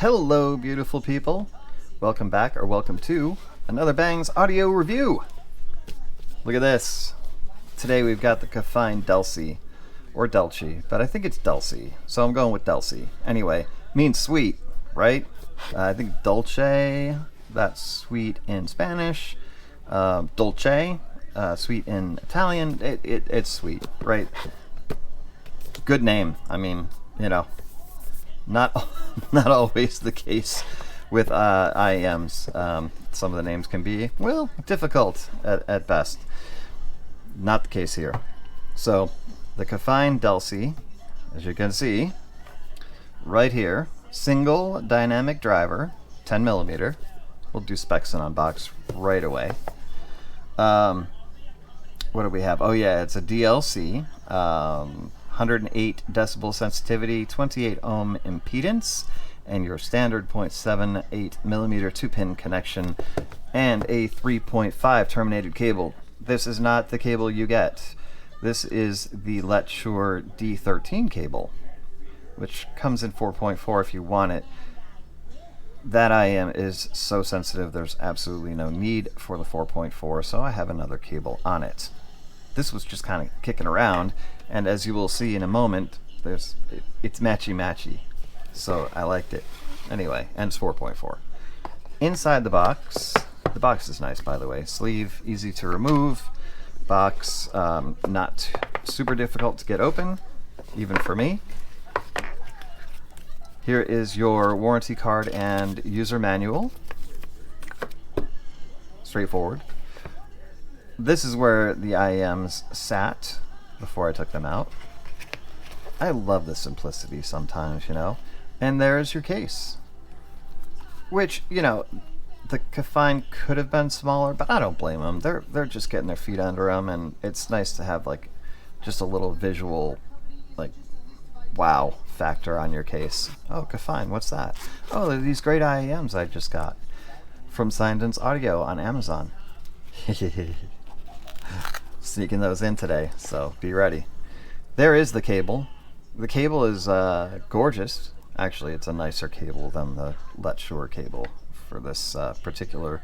Hello, beautiful people. Welcome back, or welcome to another Bangs audio review. Look at this. Today we've got the Kefine Delci, or Delci, but I think it's Dulce, so I'm going with Delci. Anyway, means sweet, right? I think Dolce, that's sweet in Spanish. Dolce, sweet in Italian. It's sweet, right? Good name. I mean, you know, not not always the case with iems. Some of the names can be, well, difficult at best. Not the case here. So the Kefine Delci, as you can see right here, single dynamic driver, 10 millimeter. We'll do specs and unbox right away. What do we have? Oh yeah, it's a DLC. 108 decibel sensitivity, 28 ohm impedance, and your standard 0.78 millimeter 2-pin connection, and a 3.5 terminated cable. This is not the cable you get. This is the Let's Sure D13 cable, which comes in 4.4 if you want it. That IM is so sensitive, there's absolutely no need for the 4.4, so I have another cable on it. This was just kind of kicking around, and as you will see in a moment, it's matchy-matchy, so I liked it. Anyway, and it's 4.4. Inside the box is nice, by the way. Sleeve, easy to remove. Box, not super difficult to get open, even for me. Here is your warranty card and user manual. Straightforward. This is where the IEMs sat before I took them out. I love the simplicity sometimes, you know. And there's your case. Which, you know, the Kefine could have been smaller, but I don't blame them. They're just getting their feet under them, and it's nice to have like just a little visual, like, wow factor on your case. Oh, Kefine, what's that? Oh, they're these great IEMs I just got from Sindens Audio on Amazon. Sneaking those in today, so be ready. There is the cable. The cable is gorgeous. Actually, it's a nicer cable than the Let's Sure cable for this particular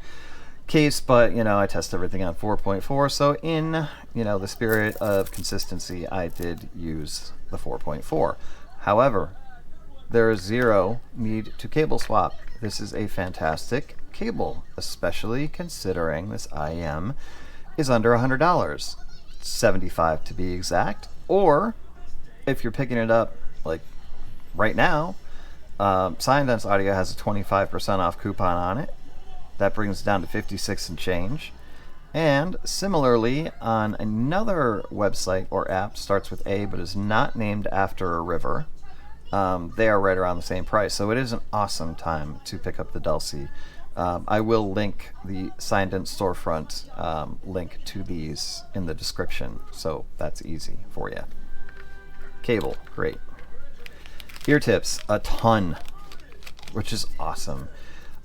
case, but you know, I test everything on 4.4, so in, you know, the spirit of consistency, I did use the 4.4. However, there is zero need to cable swap. This is a fantastic cable, especially considering this IM is under $100, $75 to be exact. Or if you're picking it up like right now, Sindens Audio has a 25% off coupon on it. That brings it down to 56 and change. And similarly, on another website or app, starts with A but is not named after a river, they are right around the same price. So it is an awesome time to pick up the Delci. I will link the Sindens storefront link to these in the description, so that's easy for you. Cable, great. Ear tips, a ton, which is awesome.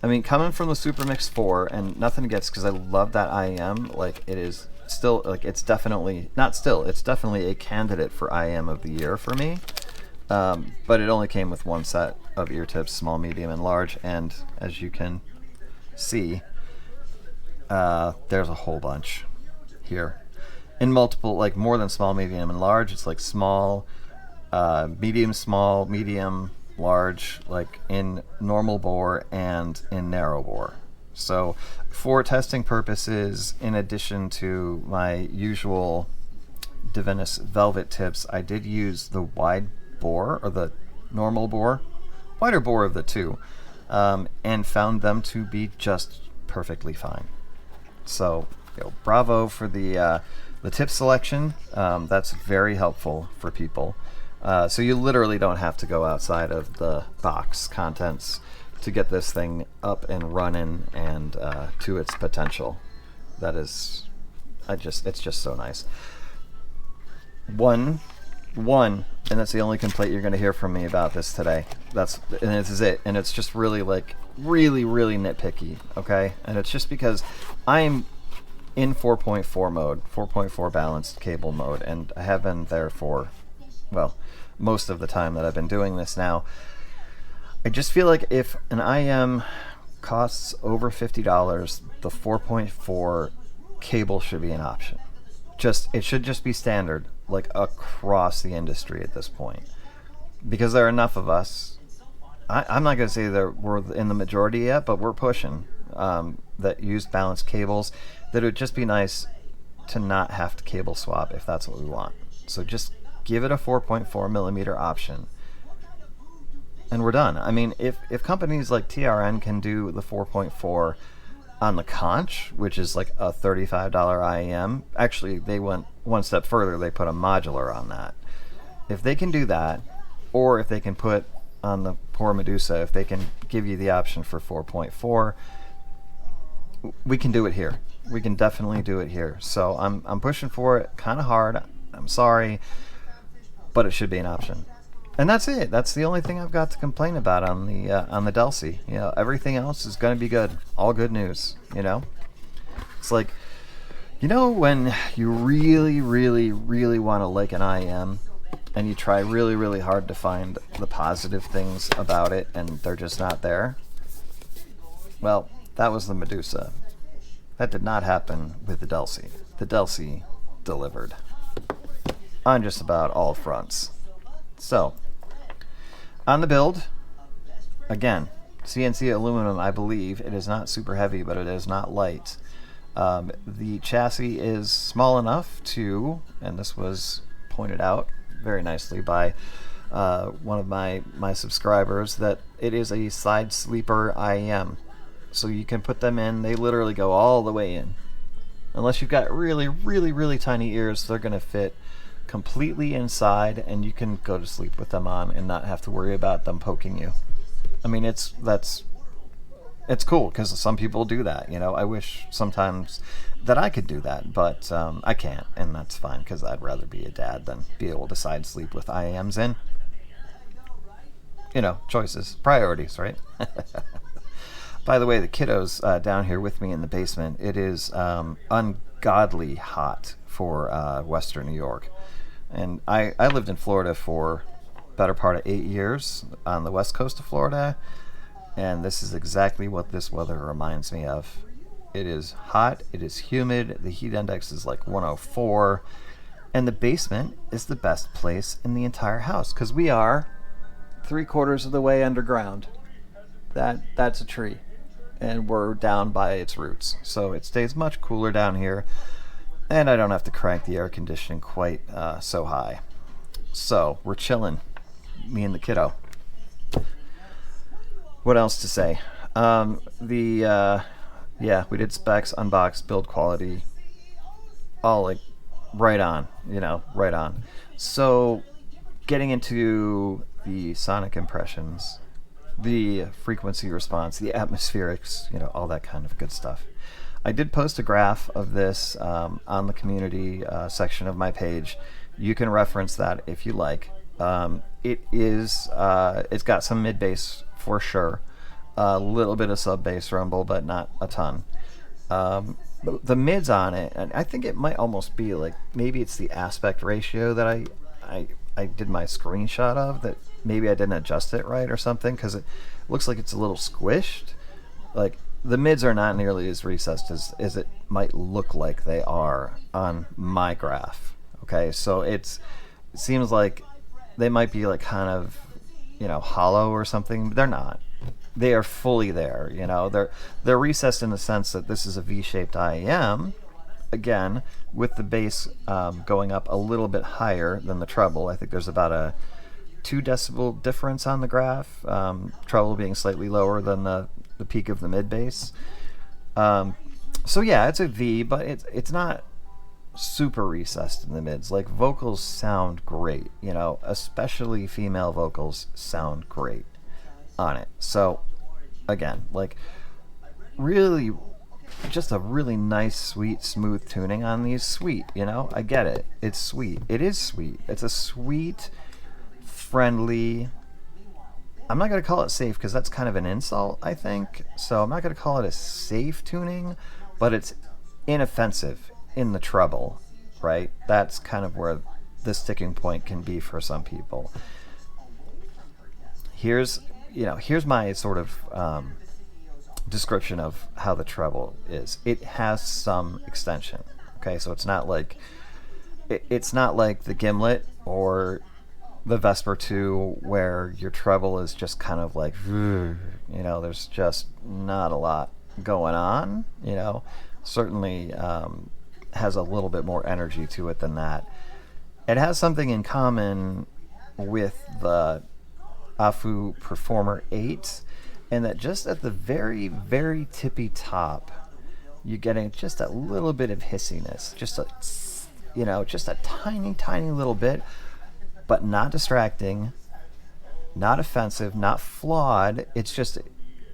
I mean, coming from the Super Mix 4, and nothing gets, because I love that IM, like, it is still, like, it's definitely, not still, it's definitely a candidate for IM of the year for me. But it only came with one set of ear tips, small, medium, and large, and as you can see, there's a whole bunch here in multiple, like more than small, medium, and large. It's like small, medium, small, medium, large, like in normal bore and in narrow bore. So for testing purposes, in addition to my usual Divinus Velvet tips, I did use the wide bore, or the normal bore, wider bore of the two, and found them to be just perfectly fine. So, you know, bravo for the tip selection. That's very helpful for people. So you literally don't have to go outside of the box contents to get this thing up and running and to its potential. That is, it's just so nice. One, and that's the only complaint you're going to hear from me about this today. And this is it. And it's just really, like, really nitpicky, okay? And it's just because I'm in 4.4 mode, 4.4 balanced cable mode, and I have been there for, well, most of the time that I've been doing this now. I just feel like if an IM costs over $50, the 4.4 cable should be an option. It should just be standard, like across the industry at this point, because there are enough of us. I'm not going to say that we're in the majority yet, but we're pushing that use balanced cables. That it would just be nice to not have to cable swap if that's what we want. So just give it a 4.4 millimeter option, and we're done. I mean, if companies like TRN can do the 4.4 on the conch, which is like a $35 IEM, actually they went one step further. They put a modular on that. If they can do that, or if they can put on the poor Medusa, if they can give you the option for 4.4, we can do it here. We can definitely do it here. So I'm pushing for it kind of hard. I'm sorry, but it should be an option. And that's it. That's the only thing I've got to complain about on the Delci. You know, everything else is going to be good. All good news. You know, it's like, you know, when you really, really, really want to like an IM, and you try really, really hard to find the positive things about it, and they're just not there. Well, that was the Medusa. That did not happen with the Delci. The Delci delivered on just about all fronts. So, on the build, again, CNC aluminum, I believe. It is not super heavy, but it is not light. The chassis is small enough to, and this was pointed out very nicely by one of my subscribers, that it is a side sleeper IEM. So you can put them in, they literally go all the way in. Unless you've got really, really, really tiny ears, they're going to fit completely inside, and you can go to sleep with them on and not have to worry about them poking you. I mean, it's cool, because some people do that. You know, I wish sometimes that I could do that, but I can't, and that's fine, because I'd rather be a dad than be able to side sleep with IAMs in. You know, choices, priorities, right? By the way, the kiddo's down here with me in the basement. It is ungodly hot for Western New York. And I lived in Florida for better part of 8 years on the west coast of Florida, and this is exactly what this weather reminds me of. It is hot, it is humid, the heat index is like 104, and the basement is the best place in the entire house, because we are 3/4 of the way underground. That's a tree, and we're down by its roots, so it stays much cooler down here, and I don't have to crank the air conditioning quite so high. So we're chilling, me and the kiddo. What else to say? Yeah, we did specs, unbox, build quality, all like right on, you know, right on. So getting into the sonic impressions, the frequency response, the atmospherics, you know, all that kind of good stuff. I did post a graph of this on the community section of my page. You can reference that if you like. It's got some mid bass for sure, a little bit of sub bass rumble, but not a ton. The mids on it, and I think it might almost be like, maybe it's the aspect ratio that I did my screenshot of, that maybe I didn't adjust it right or something, because it looks like it's a little squished. Like, the mids are not nearly as recessed as it might look like they are on my graph. Okay, so it seems like they might be like kind of, you know, hollow or something, but they're not. They are fully there, you know. They're recessed in the sense that this is a V-shaped IEM, again, with the bass going up a little bit higher than the treble. I think there's about a 2 decibel difference on the graph, treble being slightly lower than the peak of the mid bass. So yeah, it's a V, but it's not super recessed in the mids. Like, vocals sound great, you know, especially female vocals sound great on it. So again, like, really just a really nice, sweet, smooth tuning on these. Sweet, you know, I get it. It's sweet. It is sweet. It's a sweet, friendly, I'm not going to call it safe, because that's kind of an insult, I think. So I'm not going to call it a safe tuning, but it's inoffensive in the treble, right? That's kind of where the sticking point can be for some people. Here's here's my sort of description of how the treble is. It has some extension. Okay, so it's not like the gimlet or the Vesper 2 where your treble is just kind of like, there's just not a lot going on. Certainly has a little bit more energy to it than that. It has something in common with the Afu Performer 8, and that just at the very, very tippy top, you're getting just a little bit of hissiness, just a tiny, tiny little bit, but not distracting, not offensive, not flawed. It's just,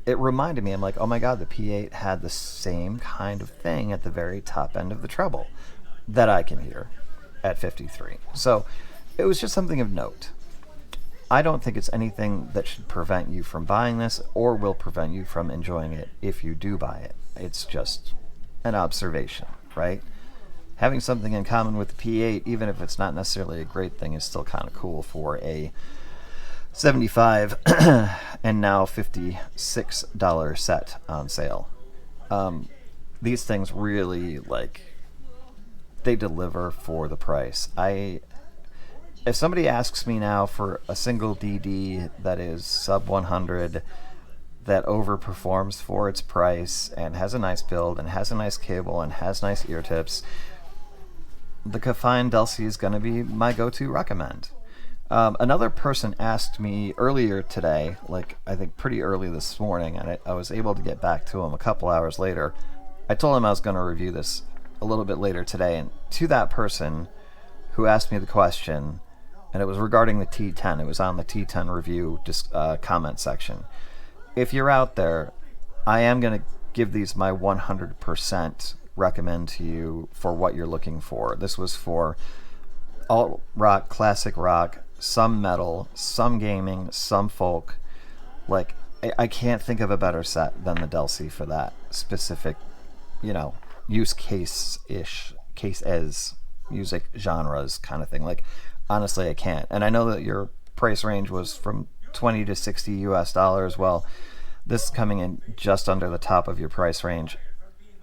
it reminded me, I'm like, oh my God, the P8 had the same kind of thing at the very top end of the treble that I can hear at 53. So it was just something of note. I don't think it's anything that should prevent you from buying this or will prevent you from enjoying it if you do buy it. It's just an observation, right? Having something in common with the P8, even if it's not necessarily a great thing, is still kind of cool for a $75 and now $56 set on sale. These things really, they deliver for the price. If somebody asks me now for a single DD that is sub 100, that overperforms for its price and has a nice build and has a nice cable and has nice ear tips, the Kefine Delci is going to be my go-to recommend. Another person asked me earlier today, I think pretty early this morning, and I was able to get back to him a couple hours later. I told him I was going to review this a little bit later today, and to that person who asked me the question, and it was regarding the T10. It was on the T10 review comment section. If you're out there, I am going to give these my 100% recommend to you for what you're looking for. This was for alt rock, classic rock, some metal, some gaming, some folk. I can't think of a better set than the Delci for that specific, use case-ish, case-as music genres kind of thing. Honestly, I can't. And I know that your price range was from $20 to $60 US. Well, this is coming in just under the top of your price range.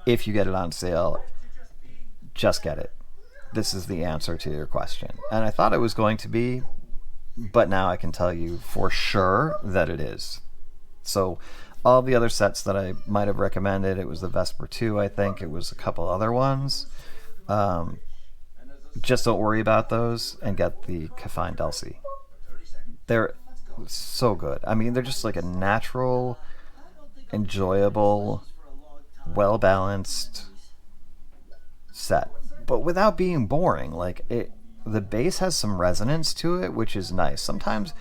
If you get it on sale, just get it. This is the answer to your question. And I thought it was going to be, but now I can tell you for sure that it is. So all the other sets that I might have recommended, it was the Vesper 2, I think. It was a couple other ones. Just don't worry about those and get the Kefine Delci. They're so good. I mean, they're just like a natural, enjoyable, well-balanced set, but without being boring. The bass has some resonance to it, which is nice. Sometimes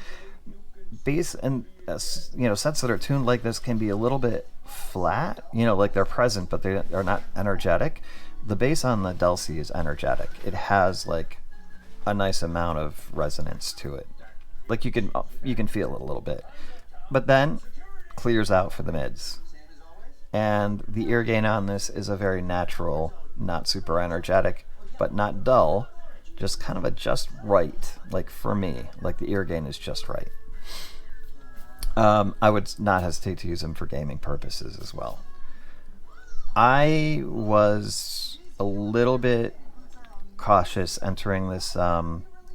bass and sets that are tuned like this can be a little bit flat. They're present, but they're not energetic. The bass on the Delci is energetic. It has a nice amount of resonance to it. You can feel it a little bit, but then clears out for the mids. And the ear gain on this is a very natural, not super energetic, but not dull, just kind of just right. For me, the ear gain is just right. I would not hesitate to use them for gaming purposes as well. I was a little bit cautious entering this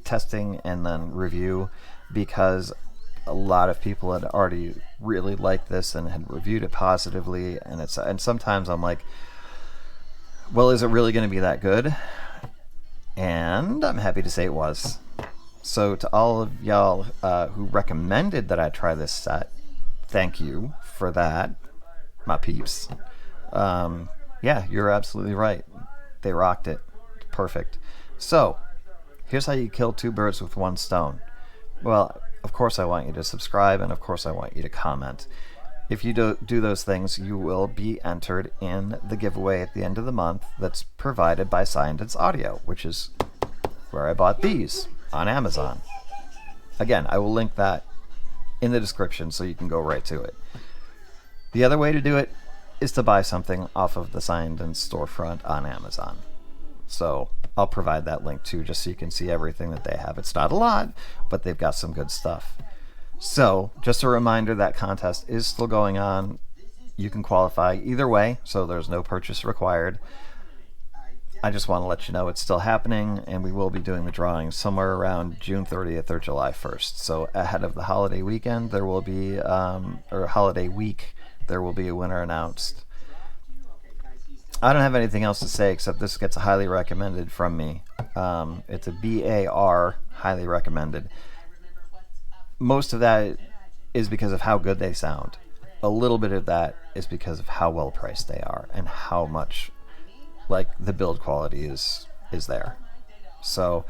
testing and then review because a lot of people had already really liked this and had reviewed it positively, and sometimes I'm like, well, is it really going to be that good? And I'm happy to say it was. So to all of y'all who recommended that I try this set, thank you for that, my peeps. Yeah, you're absolutely right. They rocked it. Perfect. So here's how you kill two birds with one stone. Well, of course I want you to subscribe, and of course I want you to comment. If you do those things, you will be entered in the giveaway at the end of the month that's provided by Science Audio, which is where I bought these on Amazon. Again, I will link that in the description so you can go right to it. The other way to do it is to buy something off of the Signed storefront on Amazon. So I'll provide that link too, just so you can see everything that they have. It's not a lot, but they've got some good stuff. So, just a reminder that contest is still going on. You can qualify either way, so there's no purchase required. I just want to let you know it's still happening, and we will be doing the drawing somewhere around June 30th or July 1st. So ahead of the holiday weekend, there will be, or holiday week, there will be a winner announced. I don't have anything else to say except this gets a highly recommended from me. It's a BAR, highly recommended. Most of that is because of how good they sound. A little bit of that is because of how well priced they are and how much like the build quality is there. So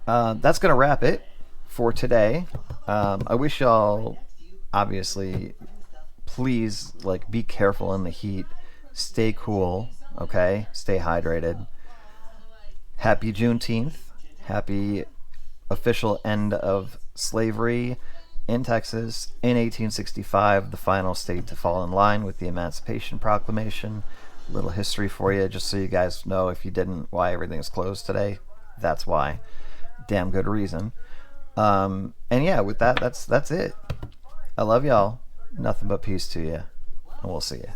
that's gonna wrap it for today. I wish y'all, obviously, please like be careful in the heat, stay cool, okay, stay hydrated. Happy Juneteenth, happy official end of slavery in Texas in 1865, the final state to fall in line with the Emancipation Proclamation. Little history for you, just so you guys know, if you didn't, why everything's closed today. That's why. Damn good reason. And yeah, with that, that's it. I love y'all. Nothing but peace to you, and we'll see you.